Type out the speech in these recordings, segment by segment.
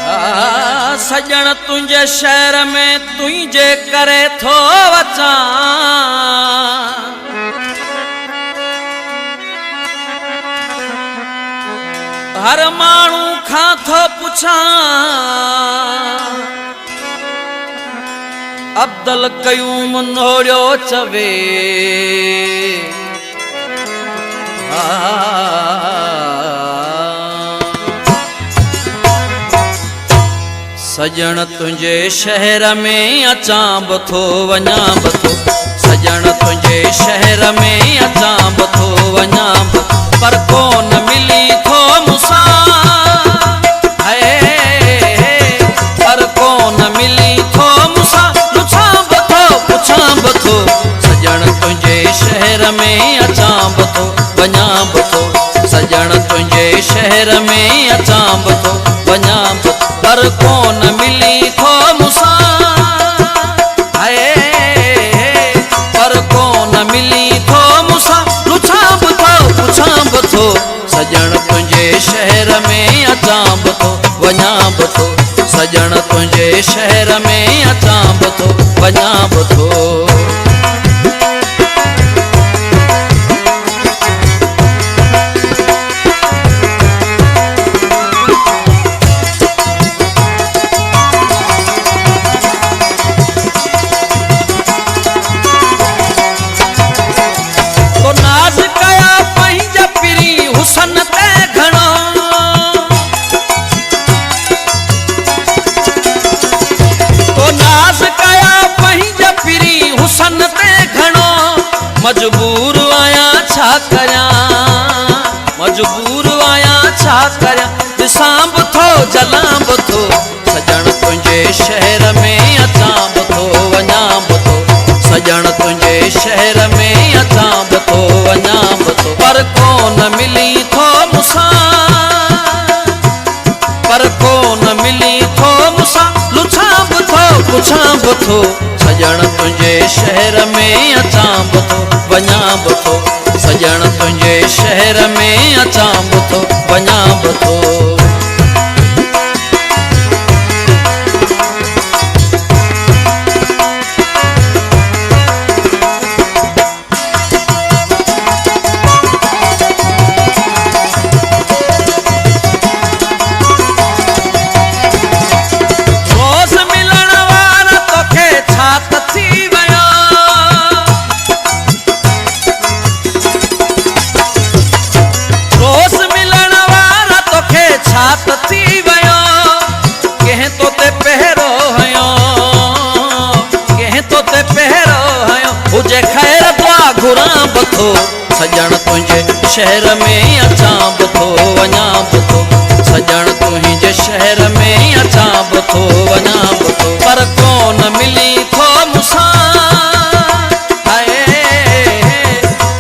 सजण तुझे शहर में तुझे करे थो वचा हर मानू खां थो पुछा अब्दुल कयूम नोड़ियो चवे सजण तुझे शहर में अचां बथो वञां बथो सजण तुझे शहर में अचां बथो वञां बथो पर कोन मिली थो मूंसां पर कोन मिली थो मूंसां पुछां बथो सजण तुझे शहर में अचां बथो वञां बथो सजण तुझे शहर में अचां बथो वञां बथो पर कोन मिली थो मूंसां पर कोन मिली थो मूंसां पुछां बथो सजण तुझे शहर में अचां बथो वञां बथो सजण तुझे शहर में अचां बथो वञां बथो मजबूर आया छा करियां मजबूर आया छा करियां ॾिसां बथो जलां बथो सजण तुझे शहर में अचां बथो वञां बथो सजण तुझे शहर में अचां बथो वञां बथो पर कोन मिली थो मूंसां पर कोन मिली थो मूंसां पुछां बथो सजण तुझे शहर में अचां बथो वञां बथो सजण तुझे शहर में अचां बथो वञां बथो घुरां बथो सजण तुझे शहर में अचां बथो वञां बथो सजण तुझे शहर में अचां बथो वञां बथो पर कोन मिली थो मूंसां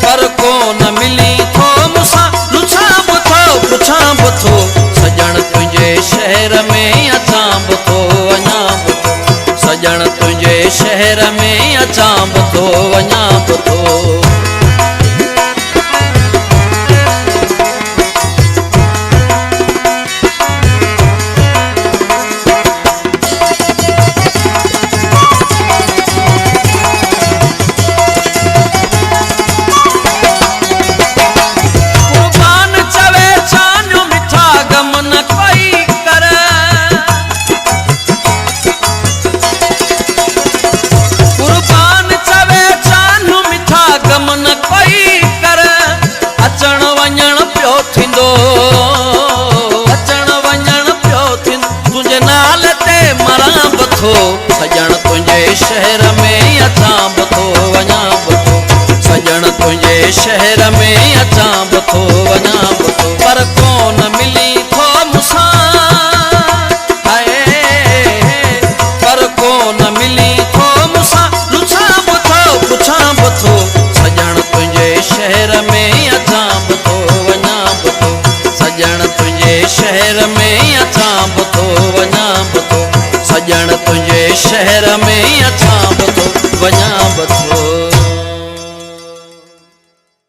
पर कोन मिली थो मूंसां पुछां बथो सजण तुझे शहर में अचां बथो वञां बथो सजण तुझे शहर में अचां बथो वञां बथो सजण तुझे शहर में अचां बथो वञां बथो सजण तुझे शहर में अचां बथो वञां बथो पर कोन मिली थो मूंसां पर कोन मिली थो मूंसां पुछां बथो सजण तुझे शहर में अचां बथो वञां बथो सजण तुझे शहर में अचां बथो वञां बथो सजण तुझे शहर में अचां